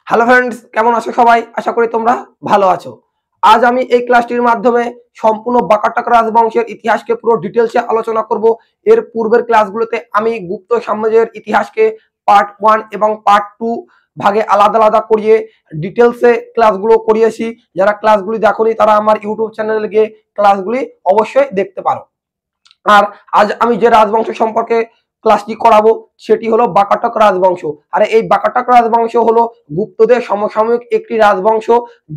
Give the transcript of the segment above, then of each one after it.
Hello friends, কেমন আছো সবাই? আশা করি তোমরা ভালো আছো। আজ আমি এই ক্লাসটির মাধ্যমে সম্পূর্ণ বাকাটাক রাজবংশের ইতিহাসকে পুরো ডিটেলসে আলোচনা করব। এর পূর্বের ক্লাসগুলোতে আমি গুপ্ত সাম্রাজ্যের ইতিহাসকে পার্ট 1 এবং পার্ট 2 ভাগে আলাদা আলাদা করিয়ে ডিটেলসে ক্লাসগুলো করিয়েছি। যারা ক্লাসগুলি দেখোনি তারা আমার ইউটিউব চ্যানেলে গিয়ে ক্লাসগুলি অবশ্যই দেখতে পারো। আর আজ আমি যে রাজবংশ সম্পর্কে ক্লাসটি করাবো সেটি হলো বাকাটক রাজবংশ। আর এই বাকাটক রাজবংশ হলো গুপ্তদের সমসাময়িক একটি রাজবংশ,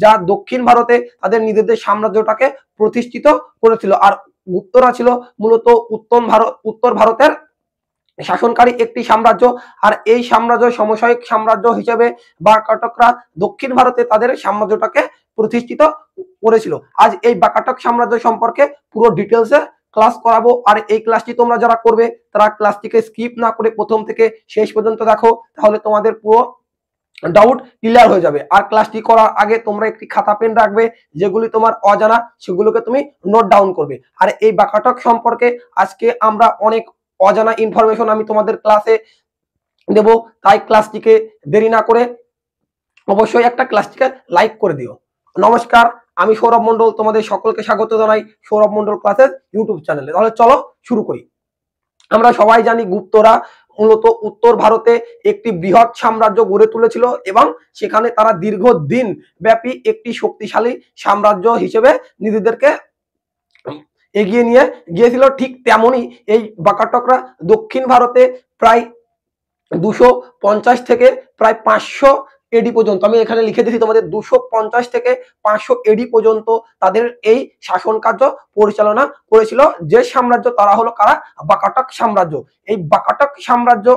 যা দক্ষিণ ভারতে তাদের নিজেদের সাম্রাজ্যটাকে প্রতিষ্ঠিত করেছিল। আর গুপ্তরা ছিল মূলত উত্তর ভারতের শাসনকারী একটি সাম্রাজ্য। আর এই সাম্রাজ্য সমসাময়িক সাম্রাজ্য হিসেবে বাকাটকরা দক্ষিণ ভারতে তাদের সাম্রাজ্যটাকে প্রতিষ্ঠিত করেছিল। আজ এই বাকাটক সাম্রাজ্য সম্পর্কে পুরো ডিটেলসে ক্লাস করাবো। আর এই ক্লাসটি তোমরা যারা করবে তারা ক্লাসটিকে স্কিপ না করে প্রথম থেকে শেষ পর্যন্ত দেখো, তাহলে তোমাদের পুরো ডাউট ক্লিয়ার হয়ে যাবে। আর ক্লাসটি করার আগে তোমরা একটি খাতা পেন রাখবে, যেগুলি তোমার অজানা সেগুলোকে তুমি নোট ডাউন করবে। আর এই বাকাটক সম্পর্কে আজকে আমরা অনেক অজানা ইনফরমেশন আমি তোমাদের ক্লাসে দেব, তাই ক্লাসটিকে দেরি না করে অবশ্যই একটা ক্লাসটিকে লাইক করে দিও। নমস্কার, আমি সৌরভ মন্ডল, তোমাদের সকলকে স্বাগত জানাই সৌরভ মন্ডল ক্লাসের ইউটিউব চ্যানেলে। তাহলে চলো শুরু করি। আমরা সবাই জানি গুপ্তরা মূলত উত্তর ভারতে একটি বৃহৎ সাম্রাজ্য গড়ে তুলেছিল এবং সেখানে তারা দীর্ঘদিন ব্যাপী একটি শক্তিশালী সাম্রাজ্য হিসেবে নিজেদেরকে এগিয়ে নিয়ে গিয়েছিল। ঠিক তেমনই এই বাকাটকরা দক্ষিণ ভারতে প্রায় 250 থেকে প্রায় 500 এডি পর্যন্ত, আমি এখানে লিখে দিয়েছি তোমাদের, 250 থেকে 500 এডি পর্যন্ত তাদের এই শাসন কার্য পরিচালনা করেছিল। যে সাম্রাজ্য তারা হলো কারা? বাকাটক সাম্রাজ্য। এই বাকাটক সাম্রাজ্য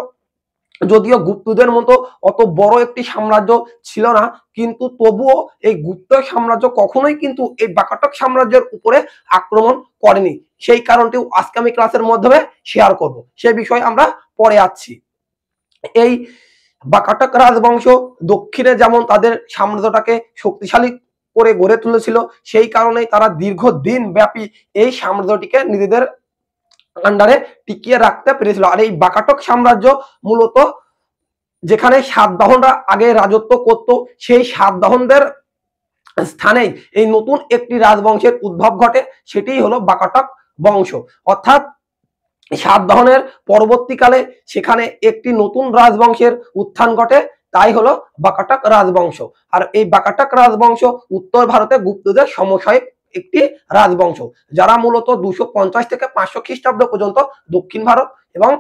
যদিও গুপ্তদের মতো অত বড় একটি সাম্রাজ্য ছিল না, কিন্তু তবুও এই গুপ্ত সাম্রাজ্য কখনোই কিন্তু এই বাকাটক সাম্রাজ্যের উপরে আক্রমণ করেনি। সেই কারণটিও আজকে আমি ক্লাসের মাধ্যমে শেয়ার করব, সে বিষয়ে আমরা পরে আসছি। এই বাকাটক রাজবংশ দক্ষিণে যেমন তাদের সাম্রাজ্যটাকে শক্তিশালী করে গড়ে তুলেছিল, সেই কারণেই তারা দীর্ঘদিন ব্যাপী এই সাম্রাজ্যটিকে নিজেদের আন্ডারে টিকিয়ে রাখতে পেরেছিল। আর এই বাকাটক সাম্রাজ্য মূলত যেখানে সাতবাহনরা আগে রাজত্ব করত, সেই সাতবাহনদের স্থানেই এই নতুন একটি রাজবংশের উদ্ভব ঘটে, সেটিই হলো বাকাটক বংশ। অর্থাৎ সাতবাহনের পরবর্তীকালে সেখানে একটি নতুন রাজবংশের উত্থান ঘটে, তাই হলো বাকাটক রাজবংশ। আর এই বাকাটক রাজবংশ উত্তর ভারতে গুপ্তদের সমসাময়িক একটি রাজবংশ, যারা মূলত 250 থেকে 500 খ্রিস্টাব্দ পর্যন্ত দক্ষিণ ভারত এবং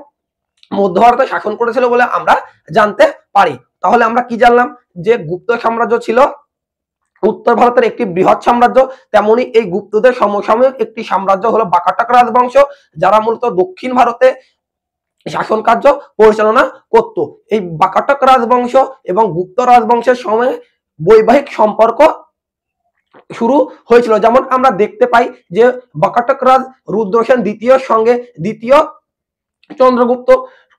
মধ্য ভারতে শাসন করেছিল বলে আমরা জানতে পারি। তাহলে আমরা কি জানলাম? যে গুপ্ত সাম্রাজ্য ছিল উত্তর ভারতের একটি বৃহৎ সাম্রাজ্য, তেমনি এই গুপ্তদের সমসাময়িক একটি সাম্রাজ্য হলো বাকাটক রাজবংশ, যারা মূলত দক্ষিণ ভারতে শাসন কার্য পরিচালনা করত। এই বাকাটক রাজবংশ এবং গুপ্ত রাজবংশের সময় বৈবাহিক সম্পর্ক শুরু হয়েছিল। যেমন আমরা দেখতে পাই যে বাকাটক রাজ রুদ্রসেন দ্বিতীয়র সঙ্গে দ্বিতীয় চন্দ্রগুপ্ত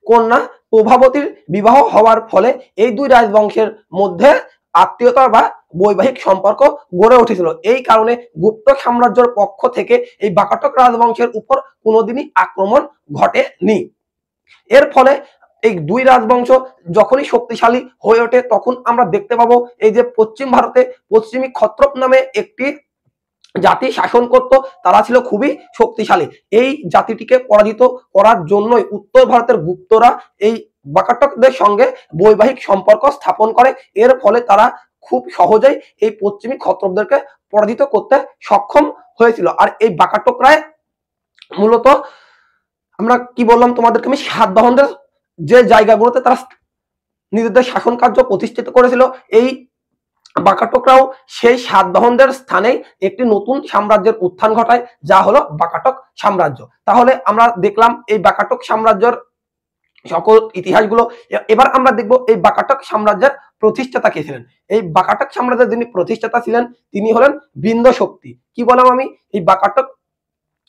কন্যা প্রভাবতীর বিবাহ হওয়ার ফলে এই দুই রাজবংশের মধ্যে আত্মীয়তা বা বৈবাহিক সম্পর্ক গড়ে উঠেছিল। এই কারণে গুপ্ত সাম্রাজ্যের পক্ষ থেকে এই বাকাটক রাজবংশের উপর কোনোদিনই আক্রমণ ঘটেনি। এর ফলে এই দুই রাজবংশ যখনই শক্তিশালী হয়ে ওঠে, তখন আমরা দেখতে পাবো এই যে পশ্চিম ভারতে পশ্চিমী ক্ষত্রপ নামে একটি জাতি শাসন করত, তারা ছিল খুবই শক্তিশালী। এই জাতিটিকে পরাজিত করার জন্যই উত্তর ভারতের গুপ্তরা এই বাকাটকদের সঙ্গে বৈবাহিক সম্পর্ক স্থাপন করে। এর ফলে তারা খুব সহজেই এই পশ্চিমী ক্ষত্রপদেরকে পরাজিত করতে সক্ষম হয়েছিল। আর এই বাকাটকরাই মূলত, আমরা কি বললাম তোমাদেরকে, আমি সাতবাহনদের যে জায়গাগুলোতে তারা নিজেদের শাসন কার্য প্রতিষ্ঠিত করেছিল, এই বাকাটকরাও সেই সাতবাহনদের স্থানে একটি নতুন সাম্রাজ্যের উত্থান ঘটায়, যা হলো বাকাটক সাম্রাজ্য। তাহলে আমরা দেখলাম এই বাকাটক সাম্রাজ্যের সকল ইতিহাসগুলো। এবার আমরা দেখব এই বাকাটক সাম্রাজ্যের প্রতিষ্ঠাতা কে ছিলেন। এই বাকাটক সাম্রাজ্যের যিনি প্রতিষ্ঠাতা ছিলেন তিনি হলেন বিন্দ শক্তি। কি বললাম আমি? এই বাকাটক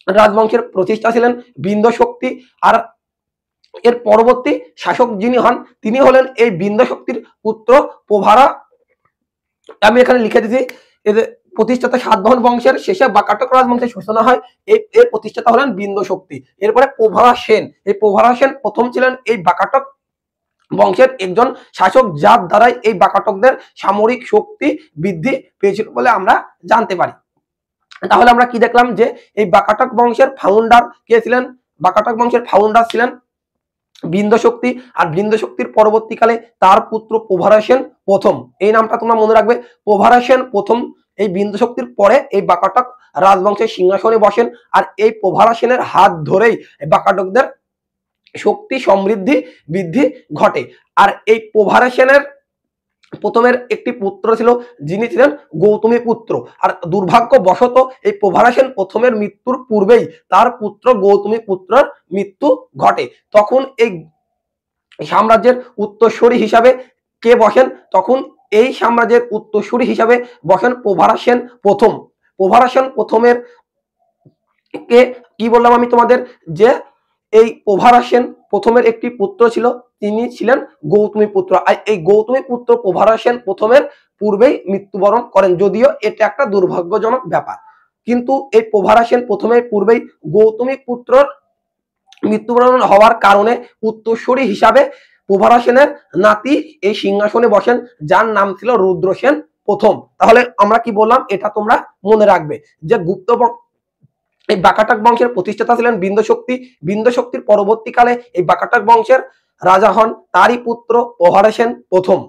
রাজবংশের প্রতিষ্ঠা ছিলেন বিন্দ শক্তি। আর এর পরবর্তী শাসক যিনি হন তিনি হলেন এই বিন্দ শক্তির পুত্র প্রভারা। আমি এখানে লিখে দিয়েছি এদের প্রতিষ্ঠাতা সাতবাহন বংশের শেষে বাকাটক রাজবংশের সূচনা হয়। এর প্রতিষ্ঠাতা হলেন বিন্দ শক্তি। এরপরে প্রভারা সেন। এই প্রভারা সেন প্রথম ছিলেন এই বাকাটক বংশের একজন শাসক, যার দ্বারাই এই বাকাটকদের সামরিক শক্তি বৃদ্ধি পেয়েছিল বলে আমরা জানতে পারি। তাহলে আমরা কি দেখলাম যে এই বাকাটক বংশের ফাউন্ডার কে ছিলেন? বাকাটক বংশের ফাউন্ডার ছিলেন বিন্দশক্তি, আর বিন্দশক্তির পরবর্তীকালে তার পুত্র প্রভারা সেন প্রথম। এই নামটা তোমরা মনে রাখবে, প্রভারা সেন প্রথম এই বিন্দশক্তির পরে এই বাকাটক রাজবংশের সিংহাসনে বসেন। আর এই প্রভারা সেনের হাত ধরেই বাকাটকদের শক্তি সমৃদ্ধি বৃদ্ধি ঘটে। আর এই প্রভারা সেনের প্রথমের একটি পুত্র ছিল, যিনি ছিলেন গৌতমী পুত্র। আর দুর্ভাগ্যবশত এই প্রভারা সেন প্রথমের মৃত্যুর পূর্বেই তার পুত্র গৌতমী পুত্রের মৃত্যু ঘটে। তখন এই সাম্রাজ্যের উত্তরসূরি হিসাবে কে বসেন? তখন এই সাম্রাজ্যের উত্তরসূরি হিসাবে বসেন প্রভারা সেন প্রথম। প্রভারা সেন প্রথমের কে কি বললাম আমি তোমাদের, যে এই প্রভারা সেন প্রথমের একটি পুত্র ছিল, তিনি ছিলেন গৌতমী পুত্র। আর এই গৌতমী পুত্র প্রভারা সেন প্রথমের পূর্বেই মৃত্যুবরণ করেন, যদিও এটা একটা দুর্ভাগ্যজনক ব্যাপার। কিন্তু এই প্রভারা সেন প্রথমের পূর্বেই গৌতমী পুত্রর মৃত্যুবরণ হওয়ার কারণে উত্তরসূরি হিসাবে প্রভারা সেনের নাতি এই সিংহাসনে বসেন, যার নাম ছিল রুদ্র সেন প্রথম। তাহলে আমরা কি বললাম এটা তোমরা মনে রাখবে, যে গুপ্ত এই বাকাটক বংশের প্রতিষ্ঠাতা ছিলেন বিন্দশক্তি। বিন্দশক্তির পরবর্তীকালে এই বাকাটক বংশের রাজা হন তারই পুত্র প্রভারা সেন প্রথম।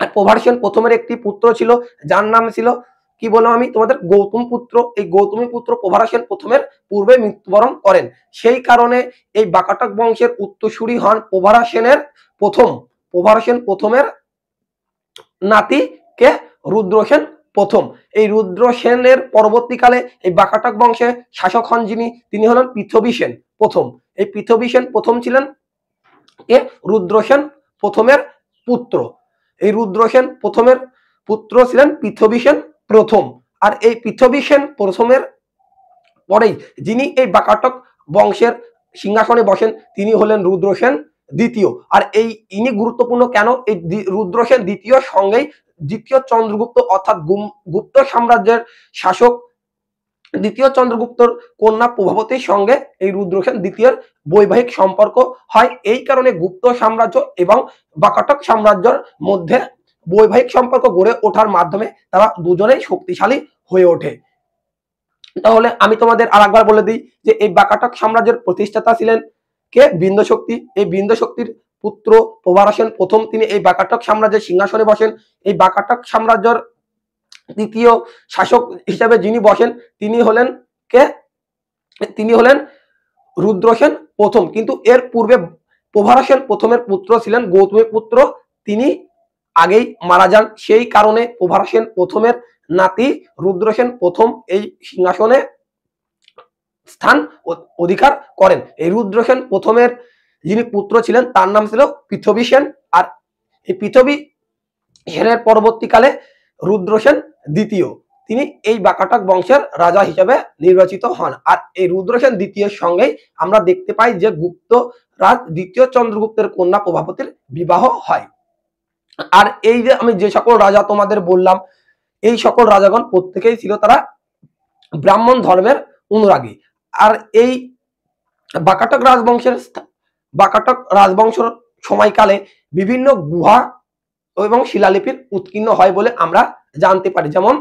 আর প্রভারা সেন প্রথমের একটি পুত্র ছিল, যার নাম ছিল কি বললাম আমি তোমাদের, গৌতম পুত্র। এই গৌতমী পুত্র প্রভারা সেন প্রথমের পূর্বে মৃত্যুবরণ করেন। সেই কারণে এই বাকাটক বংশের উত্তরসূরি হন প্রভারা সেনের প্রথম। প্রভারা সেন প্রথমের নাতি কে রুদ্র সেন প্রথম। এই রুদ্র সেনের পরবর্তীকালে এই বাকাটক বংশে শাসক হন যিনি, তিনি হলেন পৃথ্বী সেন প্রথম। এই পৃথ্বী সেন প্রথম ছিলেন কে? রুদ্র সেন প্রথমের পুত্র। এই রুদ্র সেন প্রথমের পুত্র ছিলেন পৃথ্বী সেন প্রথম। আর এই পৃথ্বী সেন প্রথমের পরেই যিনি এই বাকাটক বংশের সিংহাসনে বসেন, তিনি হলেন রুদ্র সেন দ্বিতীয়। আর এই ইনি গুরুত্বপূর্ণ কেন? এই রুদ্র সেন দ্বিতীয় সঙ্গেই দ্বিতীয় চন্দ্রগুপ্ত অর্থাৎ গুপ্ত সাম্রাজ্যের শাসক দ্বিতীয় চন্দ্রগুপ্তর কন্যা প্রভাবতীর সঙ্গে এই রুদ্র সেন দ্বিতীয়ের বৈবাহিক সম্পর্ক হয়। এই কারণে গুপ্ত সাম্রাজ্য এবং বাকাটক সাম্রাজ্যের মধ্যে বৈবাহিক সম্পর্ক গড়ে ওঠার মাধ্যমে তারা দুজনেই শক্তিশালী হয়ে ওঠে। তাহলে আমি তোমাদের আরেকবার বলে দিই যে এই বাকাটক সাম্রাজ্যের প্রতিষ্ঠাতা ছিলেন কে? বিন্দশক্তি। এই বিন্দশক্তির পুত্র প্রভারা সেন প্রথম, তিনি এই বাকাটক সাম্রাজ্যের সিংহাসনে বসেন। এই বাকাটক সাম্রাজ্যের তৃতীয় শাসক হিসেবে যিনি বসেন, তিনি হলেন কে? তিনি হলেন রুদ্র সেন প্রথম। কিন্তু এর পূর্বে প্রভারা সেন প্রথমের পুত্র ছিলেন গৌতমী পুত্র, তিনি আগেই মারা যান। সেই কারণে প্রভারা সেন প্রথমের নাতি রুদ্র সেন প্রথম এই সিংহাসনে স্থান অধিকার করেন। এই রুদ্র সেন প্রথমের যিনি পুত্র ছিলেন তার নাম ছিল পৃথ্বী সেন। আর এই পৃথ্বী সেনের পরবর্তীকালে রুদ্র সেন দ্বিতীয়, তিনি এই বাকাটক বংশের রাজা হিসেবে নির্বাচিত হন। আর এই রুদ্র সেন দ্বিতীয়ের সঙ্গেই আমরা দেখতে পাই যে গুপ্ত রাজ দ্বিতীয় চন্দ্রগুপ্তের কন্যা প্রভাবতীর বিবাহ হয়। আর এই যে আমি যে সকল রাজা তোমাদের বললাম, এই সকল রাজাগণ প্রত্যেকেই ছিল তারা ব্রাহ্মণ ধর্মের অনুরাগী। আর এই বাকাটক রাজবংশের সময়কালে বিভিন্ন গুহা এবং শিলালিপির উৎকীর্ণ হয় বলে আমরা জানতে পারি। যেমন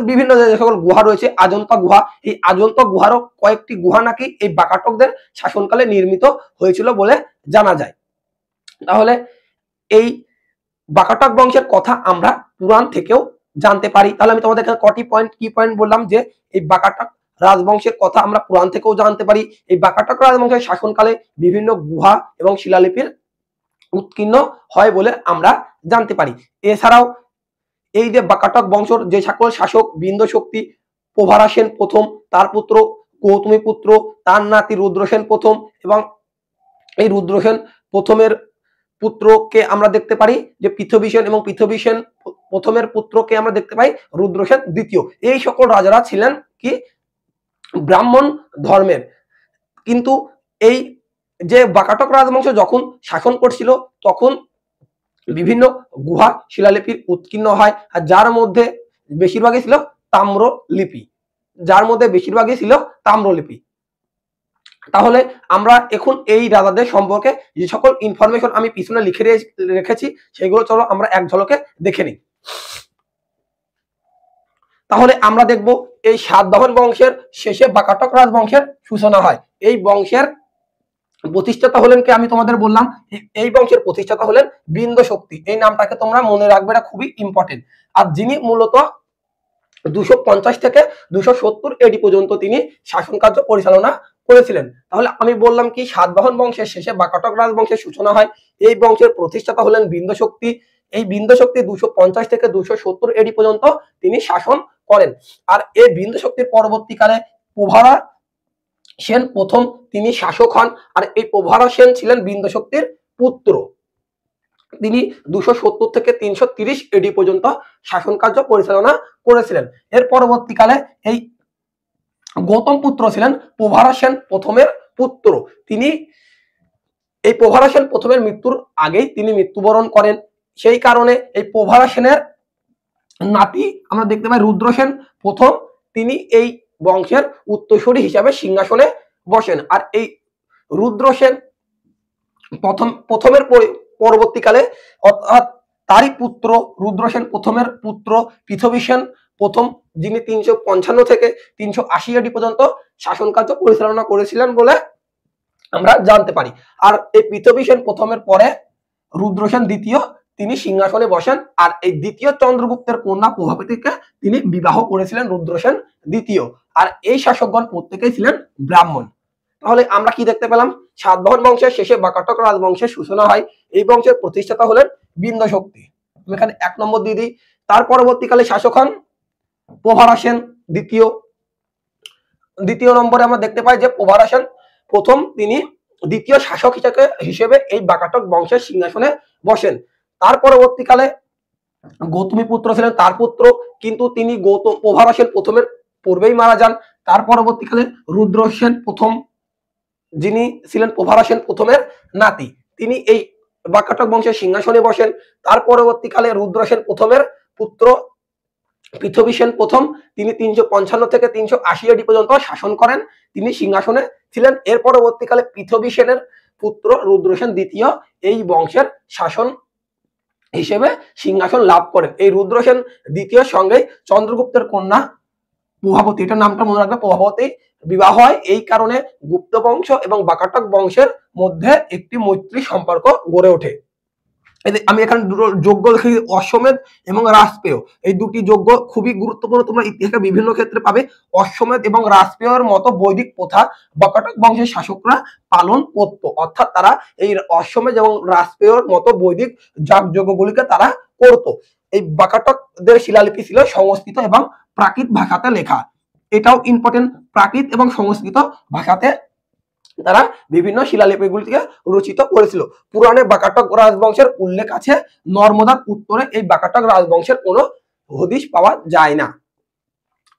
বিভিন্ন যে সকল গুহা রয়েছে, আজন্তা গুহা, এই আজন্তা গুহারও কয়েকটি গুহা নাকি এই বাকাটকদের শাসনকালে নির্মিত হয়েছিল বলে জানা যায়। তাহলে এই বাকাটক বংশের কথা আমরা পুরাণ থেকেও জানতে পারি। তাহলে আমি তোমাদের কটি পয়েন্ট বললাম, যে এই বাকাটক রাজবংশের কথা আমরা পুরাণ থেকেও জানতে পারি। এই বাকাটক রাজবংশের শাসনকালে বিভিন্ন গুহা এবং শিলালিপির উৎকীর্ণ হয় বলে আমরা জানতে পারি। এছাড়াও এই যে বাকাটক বংশের যে সকল শাসক বিন্দশক্তি, প্রভারা সেন প্রথম, তার পুত্র গৌতমী পুত্র, তার নাতি রুদ্র সেন প্রথম, এবং এই রুদ্র সেন প্রথমের পুত্রকে আমরা দেখতে পারি যে পৃথ্বী সেন, এবং পৃথ্বী সেন প্রথমের পুত্রকে আমরা দেখতে পাই রুদ্র সেন দ্বিতীয়। এই সকল রাজারা ছিলেন কি? ব্রাহ্মণ ধর্মের। কিন্তু এই যে বাকাটক রাজবংশ যখন শাসন করছিল তখন বিভিন্ন গুহা শিলালিপির উৎকীর্ণ হয়, আর যার মধ্যে বেশিরভাগই ছিল তাম্রলিপি। তাহলে আমরা এখন এই রাজাদের সম্পর্কে যে সকল ইনফরমেশন আমি পিছনে লিখে রেখেছি সেগুলো চলো আমরা এক ঝলকে দেখে নিই। তাহলে আমরা দেখব এই সাতবাহন বংশের শেষে বাকাটক রাজবংশের সূচনা হয়। এই বংশের প্রতিষ্ঠাতা হলেন কে আমি তোমাদের বললাম, এই বংশের প্রতিষ্ঠাতা হলেন বিন্দ শক্তি। এই নামটাকে তোমরা মনে রাখবে, এটা খুবই ইম্পর্টেন্ট। আর যিনি মূলত 250 থেকে 270 এডি পর্যন্ত তিনি শাসন কার্য পরিচালনা করেছিলেন। তাহলে আমি বললাম কি সাতবাহন বংশের শেষে বাকাটক রাজবংশের সূচনা হয়। এই বংশের প্রতিষ্ঠাতা হলেন বিন্দ শক্তি। এই বিন্দ শক্তি 250 থেকে 270 এডি পর্যন্ত তিনি শাসন করেন। আর এই বিন্দ শক্তির পরবর্তীকালে প্রভারা সেন প্রথম তিনি শাসক হন। আর এই প্রভারা সেন ছিলেন বিন্দ শক্তির পুত্র। তিনি 270 থেকে 330 এডি পর্যন্ত শাসন কার্য পরিচালনা করেছিলেন। এর পরবর্তীকালে এই গৌতম পুত্র ছিলেন প্রভারা সেন প্রথমের পুত্র। তিনি এই প্রভারা সেন প্রথমের মৃত্যুর আগেই তিনি মৃত্যুবরণ করেন। সেই কারণে এই প্রভারা সেনের নাতি আমরা দেখতে পাই রুদ্র সেন প্রথম, তিনি এই বংশের উত্তরসূরি হিসাবে সিংহাসনে বসেন। আর এই রুদ্র সেন প্রথমের পরবর্তীকালে অর্থাৎ তারই পুত্র রুদ্র সেন প্রথমের পুত্র পৃথ্বী সেন প্রথম, যিনি 355 থেকে 380 এডি পর্যন্ত শাসন কার্য পরিচালনা করেছিলেন বলে আমরা জানতে পারি। আর এই পৃথ্বী সেন প্রথমের পরে রুদ্র সেন দ্বিতীয় তিনি সিংহাসনে বসেন। আর এই দ্বিতীয় চন্দ্রগুপ্তের কন্যা প্রভাবতীকে তিনি বিবাহ করেছিলেন রুদ্র সেন দ্বিতীয়। আর এই শাসকগণ প্রত্যেকেই ছিলেন ব্রাহ্মণ। তাহলে আমরা কি দেখতে পেলাম, সাতবাহন বংশের শেষে বাকাটক রাজবংশের সূচনা হয়। এই বংশের প্রতিষ্ঠাতা হলেন বিন্দ শক্তি। আমি এখানে 1 নম্বর দিয়ে দিই। তার পরবর্তীকালে শাসক হন প্রভারা সেন দ্বিতীয় নম্বরে আমরা দেখতে পাই যে প্রভারা সেন প্রথম তিনি দ্বিতীয় শাসক হিসেবে এই বাকাটক বংশের সিংহাসনে বসেন। তার পরবর্তীকালে গৌতমী পুত্র ছিলেন তার পুত্র, কিন্তু তিনি প্রভারা সেন প্রথমের পূর্বেই মারা যান। তার পরবর্তীকালে রুদ্র সেন প্রথম, যিনি ছিলেন প্রভারা সেন প্রথমের নাতি, তিনি এই বাকাটক বংশের সিংহাসনে বসেন। তার পরবর্তীকালে রুদ্র সেন প্রথমের পুত্র পৃথ্বী সেন প্রথম, তিনি 355 থেকে 380 এডি পর্যন্ত শাসন করেন, তিনি সিংহাসনে ছিলেন। এর পরবর্তীকালে পৃথ্বী সেনের পুত্র রুদ্র সেন দ্বিতীয় এই বংশের শাসন হিসেবে সিংহাসন লাভ করেন। এই রুদ্র সেন দ্বিতীয় সঙ্গে চন্দ্রগুপ্তের কন্যা প্রভাবতী, এটা নামটা মনে রাখবে, প্রভাবতী বিবাহ হয়। এই কারণে গুপ্ত বংশ এবং বাকাটক বংশের মধ্যে একটি মৈত্রী সম্পর্ক গড়ে ওঠে। আমি এখানে দুটো যোগ্য লিখেছি, অশ্বমেধ এবং রাজপেয়। এই দুটি যোগ্য খুবই গুরুত্বপূর্ণ, তোমরা ইতিহাসে বিভিন্ন ক্ষেত্রে পাবে। অশ্বমেধ এবং রাজপেয়র মতো বৈদিক প্রথা বাকাটক বংশের শাসকরা পালন করত, অর্থাৎ তারা এই অশ্বমেধ এবং রাজপেয়র মতো বৈদিক যাগযজ্ঞগুলিকে তারা করত। এই বাকাটকদের শিলালিপি ছিল সংস্কৃত এবং প্রাকৃত ভাষাতে লেখা। এটাও ইম্পর্টেন্ট, প্রাকৃত এবং সংস্কৃত ভাষাতে তারা বিভিন্ন শিলালিপিগুলিকে রচিত করেছিল। পুরাণে বাকাটক রাজবংশের উল্লেখ আছে, নর্মদার উত্তরে এই বাকাটক রাজবংশের কোনো হদিশ পাওয়া যায় না।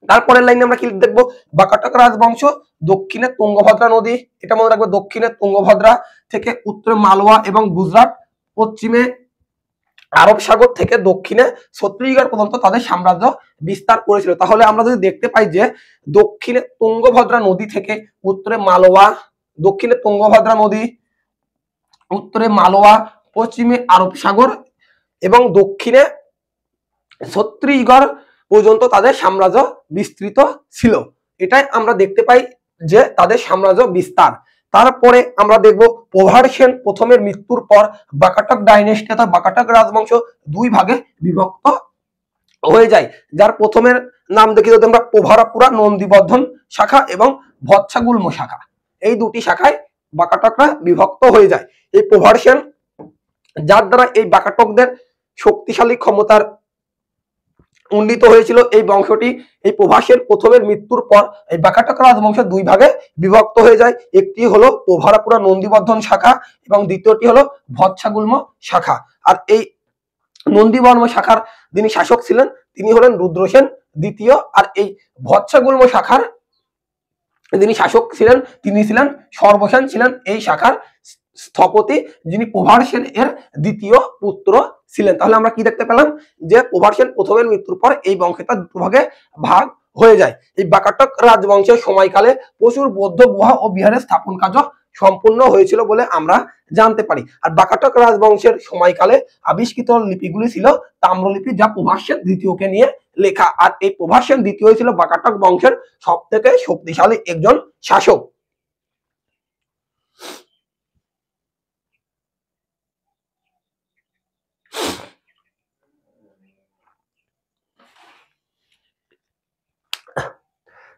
তারপরের লাইনে আমরা কি দেখবো, বাকাটক রাজবংশ দক্ষিণে তুঙ্গভদ্রা নদী, এটা মনে রাখবে, দক্ষিণে তুঙ্গভদ্রা থেকে উত্তরে মালওয়া এবং গুজরাট, পশ্চিমে আরব সাগর থেকে দক্ষিণে ছত্তিশগড় পর্যন্ত তাদের সাম্রাজ্য বিস্তার করেছিল। তাহলে আমরা যদি দেখতে পাই যে দক্ষিণে তুঙ্গভদ্রা নদী থেকে উত্তরে মালওয়া, দক্ষিণে তুঙ্গভদ্রা নদী, উত্তরে মালওয়া, পশ্চিমে আরব সাগর এবং দক্ষিণে ছত্তিশগড় পর্যন্ত তাদের সাম্রাজ্য বিস্তৃত ছিল। এটাই আমরা দেখতে পাই যে তাদের সাম্রাজ্য বিস্তার। তারপরে আমরা দেখব প্রভার সেন প্রথমের মৃত্যুর পর বাকাটক ডাইনেস্টি অর্থাৎ বাকাটক রাজবংশ দুই ভাগে বিভক্ত হয়ে যায়, যার প্রথমের নাম দেখি যদি আমরা প্রভারাপুরা নন্দীবর্ধন শাখা এবং ভৎসাগুল্ম শাখা, এই দুটি শাখায় বাকাটকরা বিভক্ত হয়ে যায়। এই প্রভার সেন, যার দ্বারা এই বাকাটকদের শক্তিশালী ক্ষমতার উন্নীত হয়েছিল এই বংশটি, এই প্রভার সেন প্রথমের মৃত্যুর পর এই বাকাটক রাজবংশ দুই ভাগে বিভক্ত হয়ে যায়। একটি হলো প্রভারাপুরা নন্দীবর্ধন শাখা এবং দ্বিতীয়টি হলো ভৎসাগুল্ম শাখা। আর এই নন্দীবর্ম শাখার যিনি শাসক ছিলেন তিনি হলেন রুদ্র সেন দ্বিতীয়। আর এই ভৎসাগুল্ম শাখার যিনি শাসক ছিলেন তিনি ছিলেন সর্বসেন, ছিলেন এই শাখার স্থপতি, যিনি প্রভার সেন এর দ্বিতীয় পুত্র ছিলেন। তাহলে আমরা কি দেখতে পেলাম যে প্রভার সেন প্রথমের মৃত্যুর পর এই বংশটা দুটো ভাগে ভাগ হয়ে যায়। এই বাকাটক রাজবংশের সময়কালে প্রচুর বৌদ্ধ গুহা ও বিহারের স্থাপন কার্য সম্পূর্ণ হয়েছিল বলে আমরা জানতে পারি। আর বাকাটক রাজবংশের সময়কালে আবিষ্কৃত লিপিগুলি ছিল তাম্রলিপি, যা প্রভাস সেন দ্বিতীয়কে নিয়ে লেখা। আর এই প্রভাস সেন দ্বিতীয় ছিল বাকাটক বংশের সব থেকে শক্তিশালী একজন শাসক।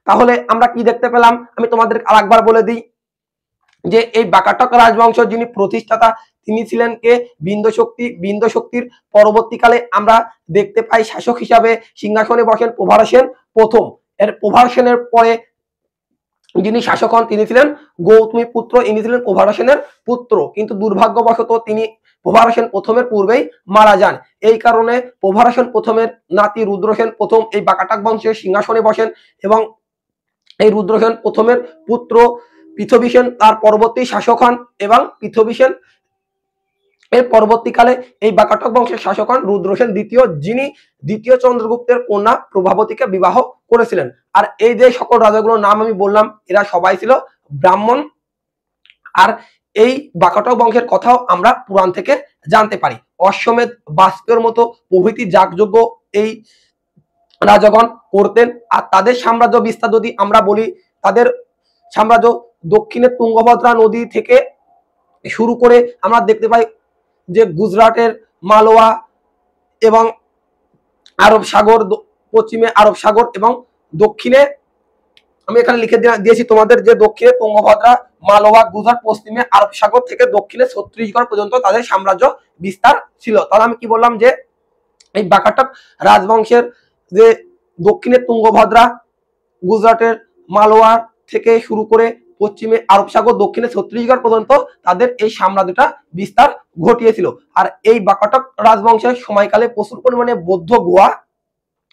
তাহলে আমরা কি দেখতে পেলাম, আমি তোমাদের আরেকবার বলে দিই যে এই বাকাটক রাজবংশ যিনি প্রতিষ্ঠাতা তিনি ছিলেন কে? বিন্দু শক্তির পরবর্তীকালে আমরা দেখতে পাই শাসক হিসাবে সিংহাসনে বসেন প্রভাস সেন প্রথম। এর প্রভাস সেনের পরে যিনি শাসক হন তিনি ছিলেন গৌতমী পুত্র, ইনি ছিলেন প্রভাস সেনের পুত্র, কিন্তু দুর্ভাগ্যবশত তিনি প্রভাস সেন প্রথমের পূর্বেই মারা যান। এই কারণে প্রভাস সেন প্রথমের নাতি রুদ্রসেন প্রথম এই বাকাটক বংশের সিংহাসনে বসেন এবং এই রুদ্রসেন প্রথমের পুত্র পৃথ্বী সেন তার পরবর্তী শাসক হন এবং পৃথ্বী সেন এর পরবর্তীকালে এই বাকাটক বংশের শাসক হন রুদ্রসেন দ্বিতীয়, যিনি দ্বিতীয় চন্দ্রগুপ্তের কন্যা প্রভাবতীকে বিবাহ করেছিলেন। আর এই যে সকল রাজাগুলোর নাম আমি বললাম এরা সবাই ছিল ব্রাহ্মণ। আর এই বাকাটক বংশের কথাও আমরা পুরাণ থেকে জানতে পারি। অশ্বমেধ, বাষ্পের মতো প্রভৃতি যাগযজ্ঞ এই রাজাগণ করতেন। আর তাদের সাম্রাজ্য বিস্তার যদি আমরা বলি, তাদের সাম্রাজ্য দক্ষিণের তুঙ্গভদ্রা নদী থেকে শুরু করে আমরা দেখতে পাই যে গুজরাটের মালওয়া এবং আরব সাগর, পশ্চিমে আরব সাগর এবং দক্ষিণে আমি এখানে লিখে দিয়েছি তোমাদের যে দক্ষিণে তুঙ্গভদ্রা, মালওয়া, গুজরাট, পশ্চিমে আরব সাগর থেকে দক্ষিণে ছত্তিশগড় পর্যন্ত তাদের সাম্রাজ্য বিস্তার ছিল। তাহলে আমি কি বললাম যে এই বাকাটক রাজবংশের যে দক্ষিণে তুঙ্গভদ্রা, গুজরাটের মালওয়া থেকে শুরু করে পশ্চিমে আরব সাগর, দক্ষিণে ছত্তিশগড় পর্যন্ত তাদের এই সাম্রাজ্যটা বিস্তার ঘটিয়েছিল। আর এই বাকাটক রাজবংশের সময়কালে প্রচুর পরিমাণে বৌদ্ধ গুহা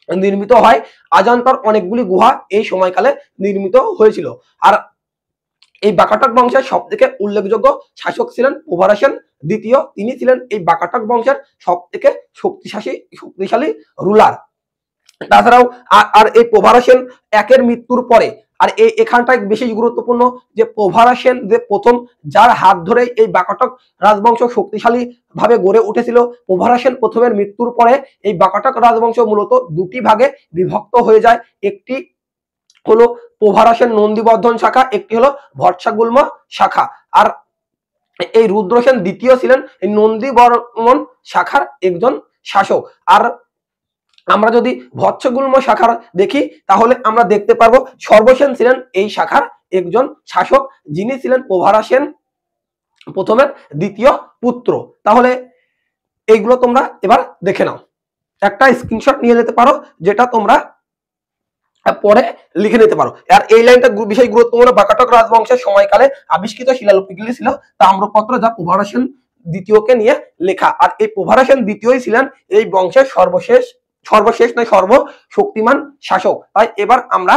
নির্মিত হয়। আজান্তর অনেকগুলি গুহা এই সময়কালে নির্মিত হয়েছিল। আর এই বাকাটক বংশের সব থেকে উল্লেখযোগ্য শাসক ছিলেন প্রভাস সেন দ্বিতীয়। তিনি ছিলেন এই বাকাটক বংশের সব থেকে শক্তিশালী রুলার। তাছাড়াও আর এই প্রভাস সেন একের মৃত্যুর পরে, আর এই এখানটায় বেশি গুরুত্বপূর্ণ যে প্রভাস সেন যে প্রথম, যার হাত ধরে এই বাকাটক রাজবংশ শক্তিশালী ভাবে গড়ে উঠেছিল। প্রভাস সেন প্রথমের মৃত্যুর পরে এই বাকাটক রাজবংশ মূলত দুটি ভাগে বিভক্ত হয়ে যায়। একটি হলো প্রভাস সেন নন্দীবর্ধন শাখা, একটি হলো ভট্টাগুল্ম শাখা। আর এই রুদ্রসেন দ্বিতীয় ছিলেন এই নন্দীবর্মন শাখার একজন শাসক। আর আমরা যদি ভট্টাগুল্ম শাখার দেখি তাহলে আমরা দেখতে পারবো সর্বসেন ছিলেন এই শাখার একজন শাসক, যিনি ছিলেন প্রভাস সেন প্রথমের দ্বিতীয় পুত্র। তাহলে এইগুলো তোমরা এবার দেখে নাও, একটা স্ক্রিনশট নিয়ে যেতে পারো যেটা তোমরা পরে লিখে নিতে পারো। আর এই লাইনটা বিশেষ গুরুত্বপূর্ণ। বাকাটক রাজবংশের সময়কালে আবিষ্কৃত শিলালিপিগুলি ছিল তাম্রপত্র, যা প্রভাস সেন দ্বিতীয়কে নিয়ে লেখা। আর এই প্রভাস সেন দ্বিতীয়ই ছিলেন এই বংশের সর্বশেষ নয় সর্বশক্তিমান শাসক। তাই এবার আমরা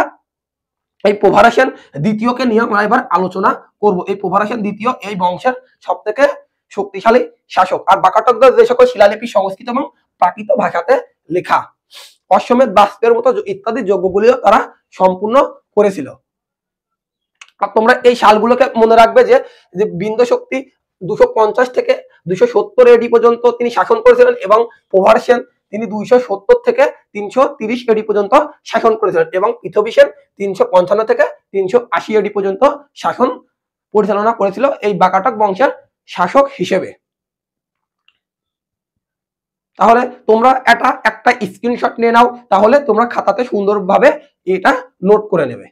এই প্রভাস সেন দ্বিতীয়কে নিয়ে আমরা এবার আলোচনা করব। এই প্রভাস সেন দ্বিতীয় এই বংশের সব থেকে শক্তিশালী শাসক। আর বাকাটকদের যে সকল শিলালিপি সংস্কৃত এবং প্রাকৃত ভাষাতে লেখা, অশ্বমেধ, বাষ্পের মতো ইত্যাদি যজ্ঞগুলিও তারা সম্পূর্ণ করেছিল। আর তোমরা এই সালগুলোকে মনে রাখবে যে বিন্দু শক্তি 250 থেকে 270 এডি পর্যন্ত তিনি শাসন করেছিলেন এবং প্রভাস সেন তিনি 270 থেকে 330 এডি পর্যন্ত শাসন করেছিলেন এবং পৃথ্বী সেন 355 থেকে 380 এডি পর্যন্ত শাসন পরিচালনা করেছিল এই বাকাটক বংশের শাসক হিসেবে। তাহলে তোমরা একটা স্ক্রিনশট নিয়ে নাও, তাহলে তোমরা খাতাতে সুন্দরভাবে এটা নোট করে নেবে।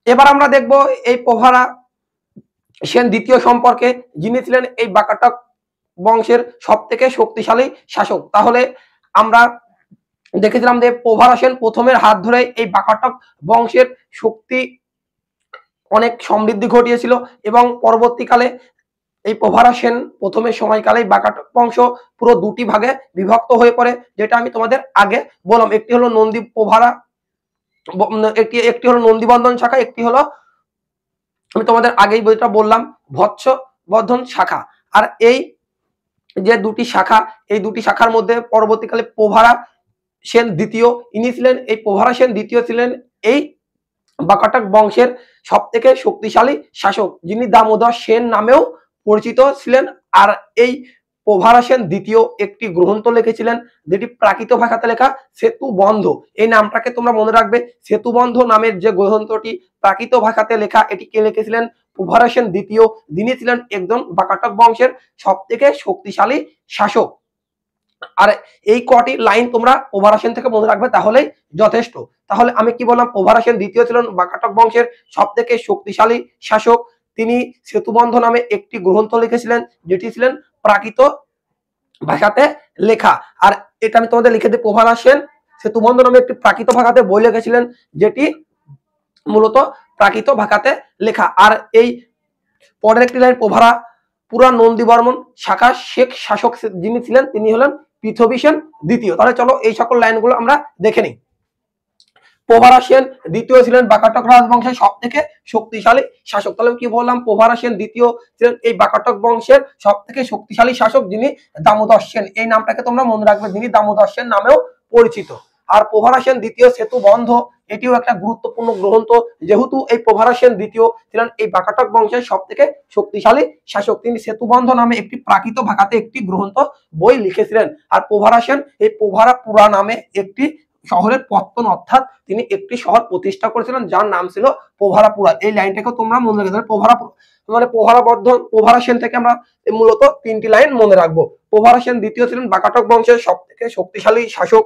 এবার আমরা দেখব এই প্রভাস সেন দ্বিতীয় সম্পর্কে, যিনি ছিলেন এই বাকাটক বংশের সব থেকে শক্তিশালী শাসক। তাহলে আমরা দেখেছিলাম যে প্রভাস সেন প্রথমের হাত ধরে এই বাকাটক বংশের শক্তি অনেক সমৃদ্ধি ঘটিয়েছিল এবং পরবর্তীকালে এই পোভারা সেন প্রথমে সময়কালে বাকাটক বংশ পুরো দুটি ভাগে বিভক্ত হয়ে পড়ে, যেটা আমি তোমাদের আগে বললাম। একটি হলো নন্দী পোভারা, একটি হলো নন্দীবর্ধন শাখা, একটি হলো আমি তোমাদের আগেই বইটা বললাম ভৎস বর্ধন শাখা। আর এই যে দুটি শাখা, এই দুটি শাখার মধ্যে পরবর্তীকালে পোভারা সেন দ্বিতীয়, ইনি ছিলেন, এই পোভারা সেন দ্বিতীয় ছিলেন এই বাকাটক বংশের সব থেকে শক্তিশালী শাসক, যিনি দামোদর সেন নামেও পরিচিত ছিলেন। আর এই পোভারা সেন দ্বিতীয় একটি গ্রন্থ লিখেছিলেন, যেটি প্রাকৃত ভাষাতে লেখা সেতুবন্ধ। এই নামটাকে তোমরা মনে রাখবে, সেতুবন্ধ নামের যে গ্রন্থটি প্রাকৃত ভাষাতে লেখা, এটি কে লিখেছিলেন? পোভারা সেন দ্বিতীয়। তিনি ছিলেন একজন বাকাটক বংশের সব থেকে শক্তিশালী শাসক। আর এই কটি লাইন তোমরা পোভারা সেন থেকে মনে রাখবে, তাহলেই যথেষ্ট। তাহলে আমি কি বললাম? পোভারা সেন দ্বিতীয় ছিলেন বাকাটক বংশের সব থেকে শক্তিশালী শাসক। তিনি সেতুবন্ধ নামে একটি গ্রন্থ লিখেছিলেন, যেটি ছিলেন প্রাকৃত ভাষাতে লেখা। আর এটা আমি তোমাদের লিখে দিই, পোভারা সেন সেতুবন্ধ নামে একটি প্রাকৃত ভাষাতে বই লিখেছিলেন, যেটি মূলত প্রাকৃত ভাষাতে লেখা। আর এই পরের একটি লাইন, পোভারা পুরা নন্দীবর্মন শাখা শেখ শাসক যিনি ছিলেন, তিনি হলেন পৃথ্বী সেন দ্বিতীয়। তাহলে চলো এই সকল লাইনগুলো আমরা দেখে নিই। পোভারা সেন দ্বিতীয় ছিলেন বাকাটক রাজবংশের সব থেকে শক্তিশালী শাসক। তাহলে কি বললাম? পোভারা সেন দ্বিতীয় ছিলেন এই বাকাটক বংশের সব থেকে শক্তিশালী শাসক, যিনি দামোদর সেন। এই নামটাকে তোমরা মনে রাখবে, যিনি দামোদর সেন নামেও পরিচিত। আর পোভারা সেন দ্বিতীয় সেতুবন্ধ, এটিও একটা গুরুত্বপূর্ণ গ্রন্থ, যেহেতু এই পোভারা সেন দ্বিতীয় ছিলেন এই বাকাটক বংশের সব থেকে শক্তিশালী শাসক। তিনি সেতুবন্ধ নামে একটি প্রাকৃত ভাষাতে একটি গ্রন্থ বই লিখেছিলেন। আর পোভারা সেন এই পোভারা পুরা নামে একটি শহরের পত্তন, অর্থাৎ তিনি একটি শহর প্রতিষ্ঠা করেছিলেন, যার নাম ছিল পোভারাপুরা। এই লাইনটাকে তোমরা মনে রাখবে, পোভারাপুরা মানে পোভারা বর্ধন। পোভারা সেন থেকে আমরা মূলত তিনটি লাইন মনে রাখবো। পোভারা সেন দ্বিতীয় ছিলেন বাকাটক বংশের সব থেকে শক্তিশালী শাসক,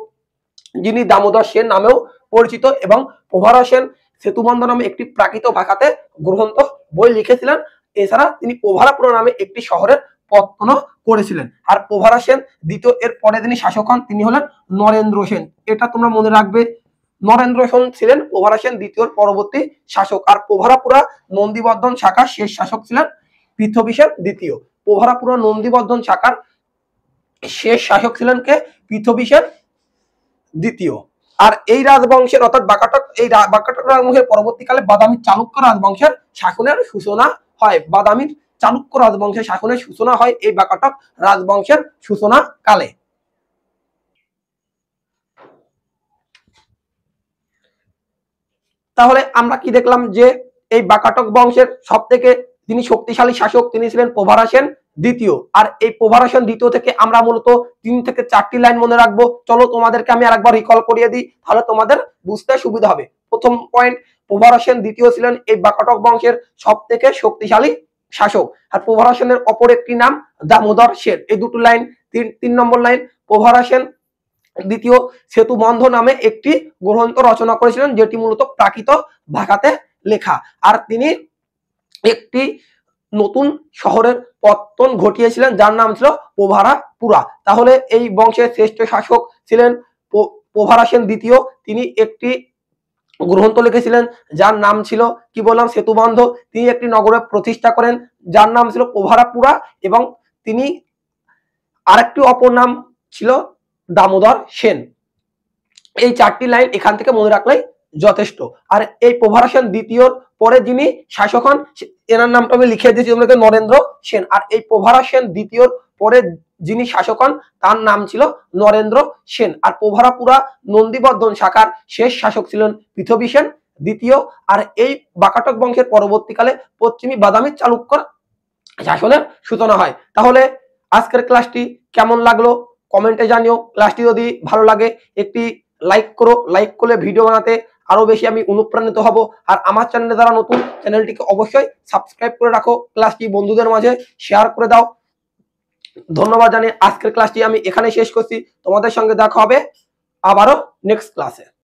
যিনি দামোদর সেন নামেও পরিচিত, এবং পোভারা সেন সেতুবন্ধ নামে একটি প্রাকৃত ভাষাতে গ্রন্থ বই লিখেছিলেন। এছাড়া তিনি পোভারাপুরা নামে একটি শহরের পত্তন করেছিলেন। আর পোভারা সেন দ্বিতীয় এর পরে যিনি শাসক হন, তিনি হলেন নরেন্দ্র সেন। এটা তোমরা মনে রাখবে, নরেন্দ্র সেন ছিলেন পোভারা সেন দ্বিতীয়র পরবর্তী শাসক। আর পোভারাপুরা নন্দীবর্ধন শাখার শেষ শাসক ছিলেন পৃথ্বী সেন দ্বিতীয়। পোভারাপুরা নন্দীবর্ধন শাখার শেষ শাসক ছিলেন কে? পৃথ্বী সেন দ্বিতীয়। আর এই রাজবংশের অর্থাৎ বাকাটক রাজবংশের পরবর্তীকালে বাদামী চালুক্য রাজবংশের শাসনের সূচনা হয়। বাদামী চালুক্য রাজবংশের শাসনের সূচনা হয় এই বাকাটক রাজবংশের সূচনা কালে। তাহলে আমরা কি দেখলাম? যে এই বাকাটক বংশের সব থেকে যিনি শক্তিশালী শাসক, তিনি ছিলেন পোভারা সেন দ্বিতীয়। আর এই পোভারা সেন দ্বিতীয় থেকে আমরা মূলত 3 থেকে 4টি লাইন মনে রাখবো। চলো তোমাদেরকে আমি আরেকবার রিকল করিয়ে দিই, তাহলে তোমাদের বুঝতে সুবিধা হবে। প্রথম পয়েন্ট, পোভারা সেন দ্বিতীয় ছিলেন এই বাকাটক বংশের সব থেকে শক্তিশালী শাসক। আর পোভারা সেনের অপর একটি নাম দামোদর সেন। এই দুটো লাইন। 3 নম্বর লাইন, পোভারা সেন দ্বিতীয় সেতুবন্ধ নামে একটি গ্রন্থ রচনা করেছিলেন, যেটি মূলত প্রাকৃত ভাষাতে লেখা। আর তিনি একটি নতুন শহরের পত্তন ঘটিয়েছিলেন, যার নাম ছিল পোভারাপুরা। তাহলে এই বংশের শ্রেষ্ঠ শাসক ছিলেন পোভারা সেন দ্বিতীয়। তিনি একটি গ্রন্থ লিখেছিলেন, যার নাম ছিল কি বললাম? সেতুবন্ধ। তিনি একটি নগরের প্রতিষ্ঠা করেন, যার নাম ছিল পোভারাপুরা, এবং তিনি আরেকটি অপর নাম ছিল দামোদর সেন। এই 4টি লাইন এখান থেকে মনে রাখলেই যথেষ্ট। আর এই পোভারা সেন দ্বিতীয়র পরে যিনি শাসক হন, এনার নামটা আমি লিখে দিয়েছি তোমাদেরকে, নরেন্দ্র সেন। আর এই পোভারা সেন দ্বিতীয়র পরে যিনি শাসক হন, তার নাম ছিল নরেন্দ্র সেন। আর পোভারাপুরা নন্দীবর্ধন শাখার শেষ শাসক ছিলেন পৃথ্বী সেন দ্বিতীয়। আর এই বাকাটক বংশের পরবর্তীকালে পশ্চিমী বাদামী চালুক্যর শাসনের সূচনা হয়। তাহলে আজকের ক্লাসটি কেমন লাগলো কমেন্টে জানিও। ক্লাসটি যদি ভালো লাগে একটি লাইক করো, লাইক করলে ভিডিও বানাতে আরো বেশি আমি অনুপ্রাণিত হব। আর আমার চ্যানেলে যারা নতুন, চ্যানেলটিকে অবশ্যই সাবস্ক্রাইব করে রাখো, ক্লাসটি বন্ধুদের মাঝে শেয়ার করে দাও। ধন্যবাদ জানিয়ে আজকের ক্লাসটি আমি এখানে শেষ করছি। তোমাদের সঙ্গে দেখা হবে আবারও নেক্সট ক্লাসে।